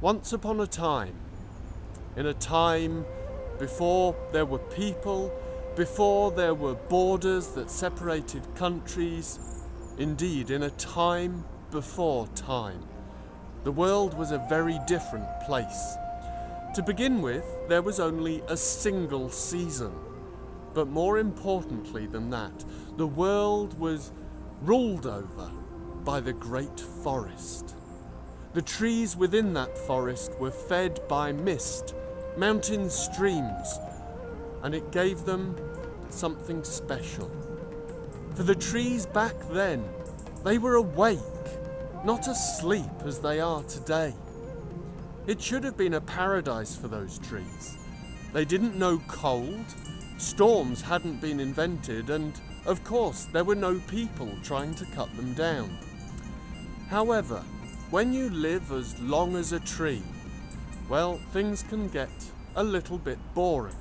Once upon a time, in a time before there were people, before there were borders that separated countries, indeed, in a time before time, the world was a very different place. To begin with, there was only a single season. But more importantly than that, the world was ruled over by the great forest. The trees within that forest were fed by mist, mountain streams, and it gave them something special. For the trees back then, they were awake, not asleep as they are today. It should have been a paradise for those trees. They didn't know cold, storms hadn't been invented, and of course there were no people trying to cut them down. However, when you live as long as a tree, well, things can get a little bit boring.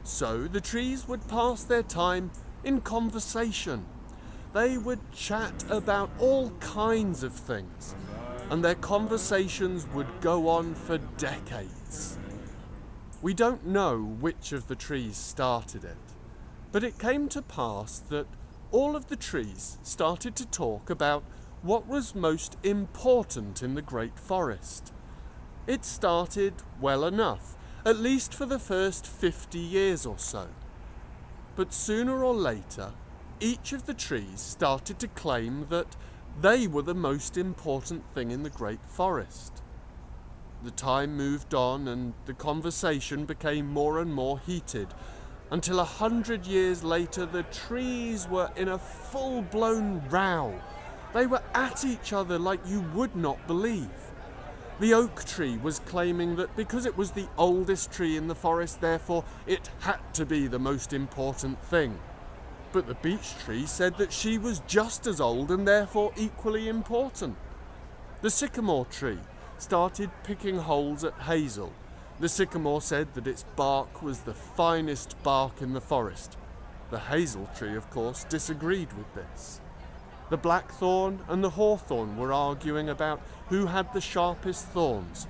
So the trees would pass their time in conversation. They would chat about all kinds of things, and their conversations would go on for decades. We don't know which of the trees started it, but it came to pass that all of the trees started to talk about what was most important in the great forest. It started well enough, at least for the first 50 years or so. But sooner or later, each of the trees started to claim that they were the most important thing in the great forest. The time moved on and the conversation became more and more heated, until 100 years later the trees were in a full-blown row. They were at each other like you would not believe. The oak tree was claiming that because it was the oldest tree in the forest, therefore it had to be the most important thing. But the beech tree said that she was just as old and therefore equally important. The sycamore tree started picking holes at hazel. The sycamore said that its bark was the finest bark in the forest. The hazel tree, of course, disagreed with this. The blackthorn and the hawthorn were arguing about who had the sharpest thorns,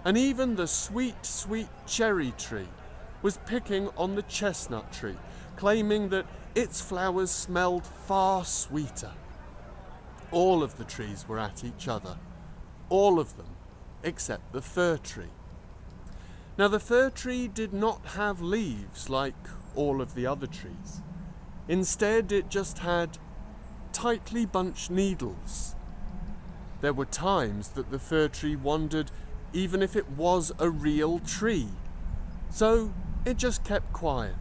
and even the sweet, sweet cherry tree was picking on the chestnut tree, claiming that its flowers smelled far sweeter. All of the trees were at each other, all of them, except the fir tree. Now the fir tree did not have leaves like all of the other trees. Instead, it just had tightly bunched needles. There were times that the fir tree wondered even if it was a real tree. So it just kept quiet.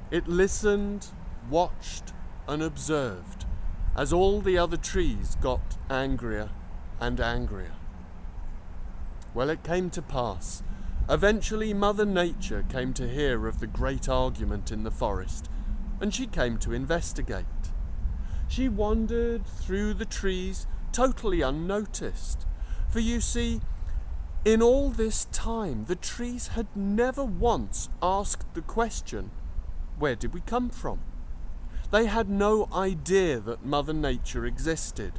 It listened, watched, and observed as all the other trees got angrier and angrier. Well, it came to pass. Eventually, Mother Nature came to hear of the great argument in the forest, and she came to investigate. She wandered through the trees totally unnoticed, for you see, in all this time, the trees had never once asked the question, where did we come from? They had no idea that Mother Nature existed,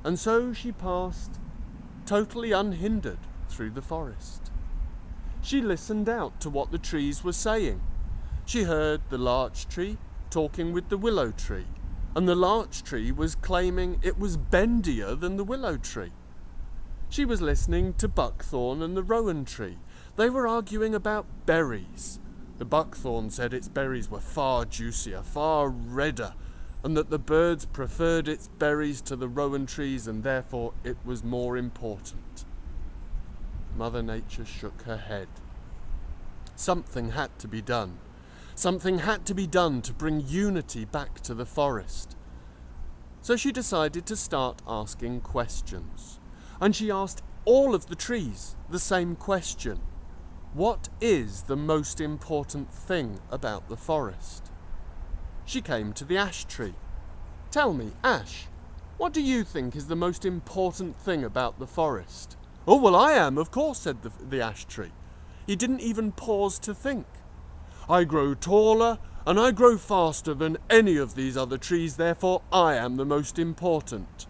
and so she passed totally unhindered through the forest. She listened out to what the trees were saying. She heard the larch tree talking with the willow tree, and the larch tree was claiming it was bendier than the willow tree. She was listening to buckthorn and the rowan tree. They were arguing about berries. The buckthorn said its berries were far juicier, far redder, and that the birds preferred its berries to the rowan trees, and therefore it was more important. Mother Nature shook her head. Something had to be done. Something had to be done to bring unity back to the forest. So she decided to start asking questions. And she asked all of the trees the same question. What is the most important thing about the forest? She came to the ash tree. Tell me, Ash, what do you think is the most important thing about the forest? Oh, well, I am, of course, said the ash tree. He didn't even pause to think. I grow taller and I grow faster than any of these other trees, therefore I am the most important.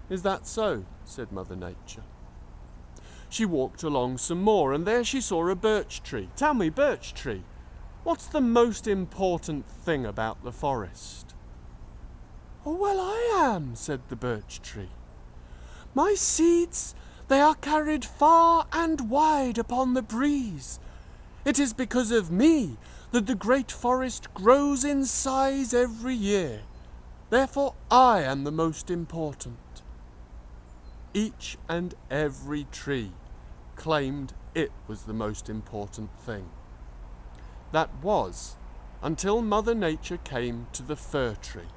"Is that so?" said Mother Nature. She walked along some more, and there she saw a birch tree. "Tell me, birch tree, what's the most important thing about the forest?" "Oh, well, I am," said the birch tree. "My seeds, they are carried far and wide upon the breeze. It is because of me that the great forest grows in size every year. Therefore I am the most important." Each and every tree claimed it was the most important thing. That was until Mother Nature came to the fir tree.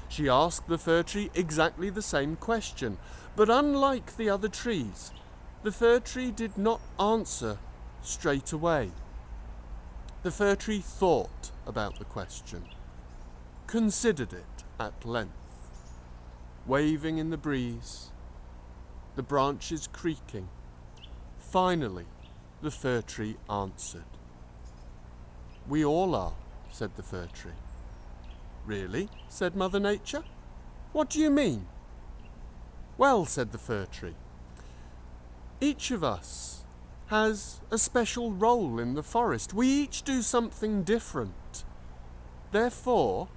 She asked the fir tree exactly the same question, but unlike the other trees, the fir tree did not answer straight away. The fir tree thought about the question, considered it at length, waving in the breeze, the branches creaking. Finally, the fir tree answered. "We all are," said the fir tree. "Really?" said Mother Nature. "What do you mean?" "Well," said the fir tree, "each of us has a special role in the forest. We each do something different. Therefore,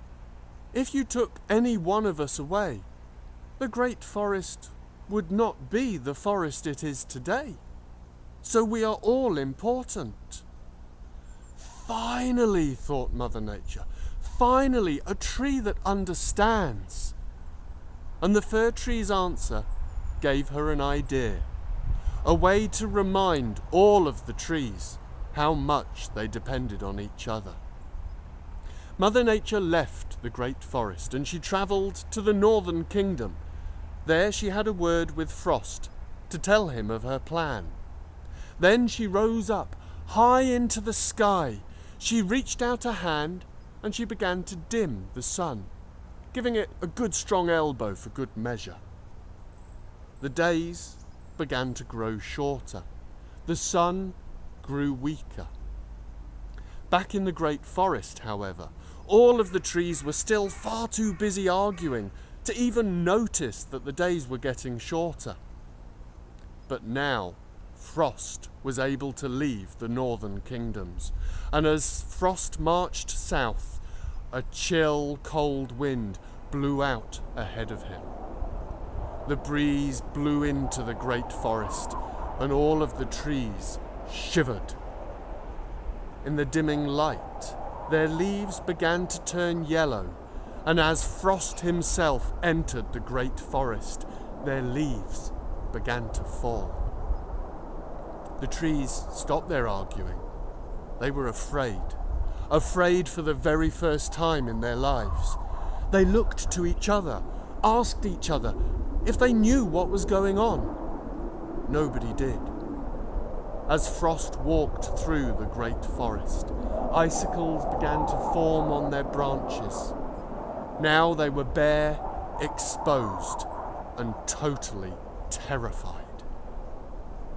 if you took any one of us away, the great forest would not be the forest it is today. So we are all important." "Finally," thought Mother Nature, "finally a tree that understands." And the fir tree's answer gave her an idea, a way to remind all of the trees how much they depended on each other. Mother Nature left the great forest and she travelled to the northern kingdom. There she had a word with Frost to tell him of her plan. Then she rose up high into the sky. She reached out a hand and she began to dim the sun, giving it a good strong elbow for good measure. The days began to grow shorter. The sun grew weaker. Back in the great forest, however, all of the trees were still far too busy arguing to even notice that the days were getting shorter. But now Frost was able to leave the northern kingdoms, and as Frost marched south, a chill, cold wind blew out ahead of him. The breeze blew into the great forest, and all of the trees shivered. In the dimming light, their leaves began to turn yellow, and as Frost himself entered the great forest, their leaves began to fall. The trees stopped their arguing. They were afraid for the very first time in their lives. They looked to each other, asked each other if they knew what was going on. Nobody did. As Frost walked through the great forest, icicles began to form on their branches. Now they were bare, exposed, and totally terrified.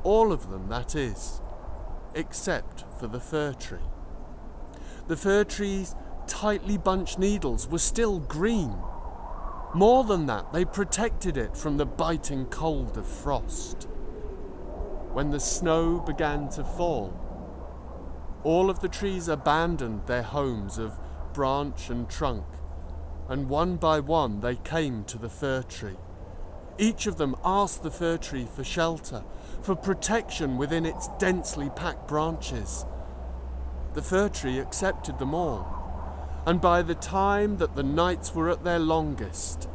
All of them, that is, except for the fir tree. The fir tree's tightly bunched needles were still green. More than that, they protected it from the biting cold of frost. When the snow began to fall, all of the trees abandoned their homes of branch and trunk, and one by one they came to the fir tree. Each of them asked the fir tree for shelter, for protection within its densely packed branches. The fir tree accepted them all, and by the time that the nights were at their longest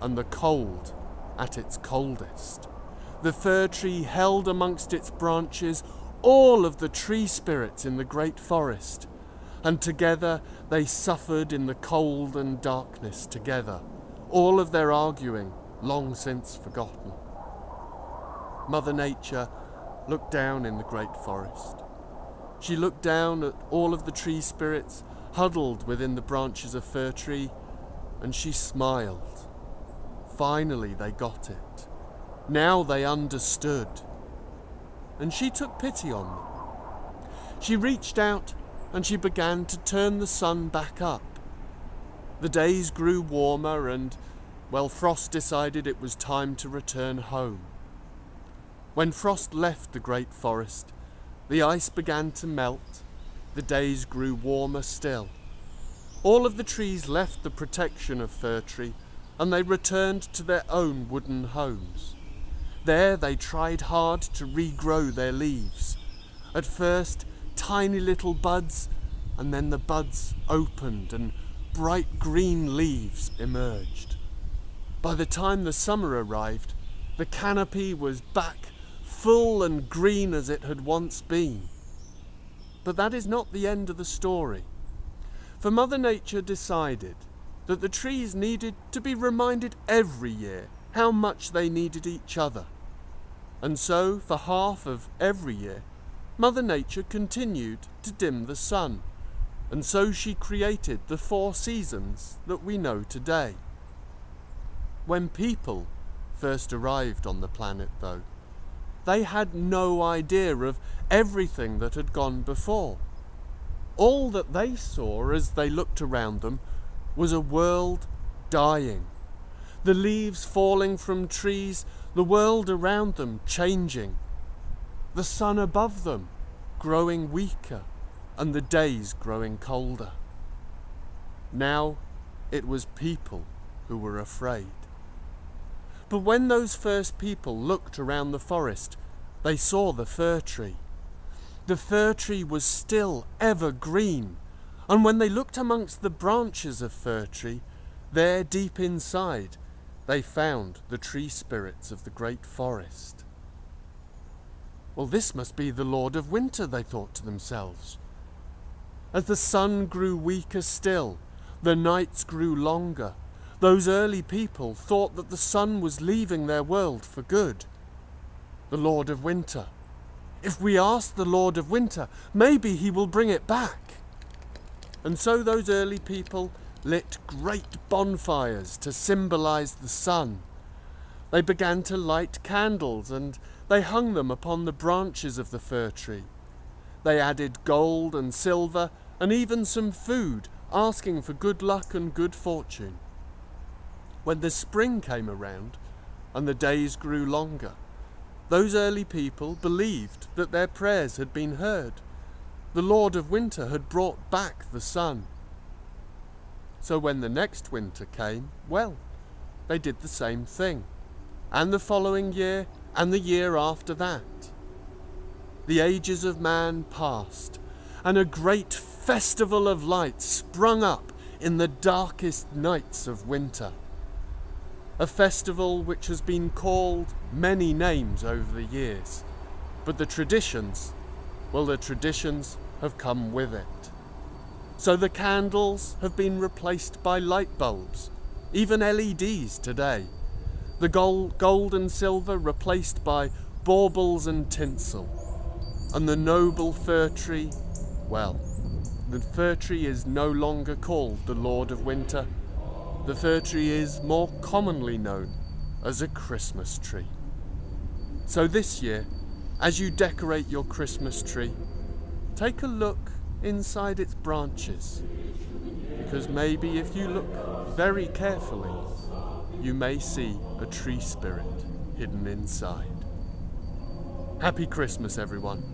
and the cold at its coldest, the fir tree held amongst its branches all of the tree spirits in the great forest, and together they suffered in the cold and darkness together, all of their arguing long since forgotten. Mother Nature looked down in the great forest. She looked down at all of the tree spirits huddled within the branches of fir tree, and she smiled. Finally they got it. Now they understood. And she took pity on them. She reached out and she began to turn the sun back up. The days grew warmer, and Well, Frost decided it was time to return home. When Frost left the great forest, the ice began to melt, the days grew warmer still. All of the trees left the protection of Fir Tree, and they returned to their own wooden homes. There they tried hard to regrow their leaves. At first, tiny little buds, and then the buds opened and bright green leaves emerged. By the time the summer arrived, the canopy was back full and green as it had once been. But that is not the end of the story. For Mother Nature decided that the trees needed to be reminded every year how much they needed each other. And so, for half of every year, Mother Nature continued to dim the sun, and so she created the 4 seasons that we know today. When people first arrived on the planet, though, they had no idea of everything that had gone before. All that they saw as they looked around them was a world dying, the leaves falling from trees, the world around them changing, the sun above them growing weaker, and the days growing colder. Now it was people who were afraid. But when those first people looked around the forest, they saw the fir tree. The fir tree was still evergreen, and when they looked amongst the branches of Fir Tree, there deep inside, they found the tree spirits of the great forest. Well, this must be the Lord of Winter, they thought to themselves. As the sun grew weaker still, the nights grew longer. Those early people thought that the sun was leaving their world for good. The Lord of Winter. If we ask the Lord of Winter, maybe he will bring it back. And so those early people lit great bonfires to symbolize the sun. They began to light candles and they hung them upon the branches of the fir tree. They added gold and silver and even some food, asking for good luck and good fortune. When the spring came around and the days grew longer, those early people believed that their prayers had been heard. The Lord of Winter had brought back the sun. So when the next winter came, well, they did the same thing, and the following year and the year after that. The ages of man passed, and a great festival of light sprung up in the darkest nights of winter. A festival which has been called many names over the years, but the traditions have come with it. So the candles have been replaced by light bulbs, even LEDs today. The gold and silver replaced by baubles and tinsel. And the noble fir tree, well, the fir tree is no longer called the Lord of Winter. The fir tree is more commonly known as a Christmas tree. So this year, as you decorate your Christmas tree, take a look inside its branches, because maybe if you look very carefully, you may see a tree spirit hidden inside. Happy Christmas, everyone.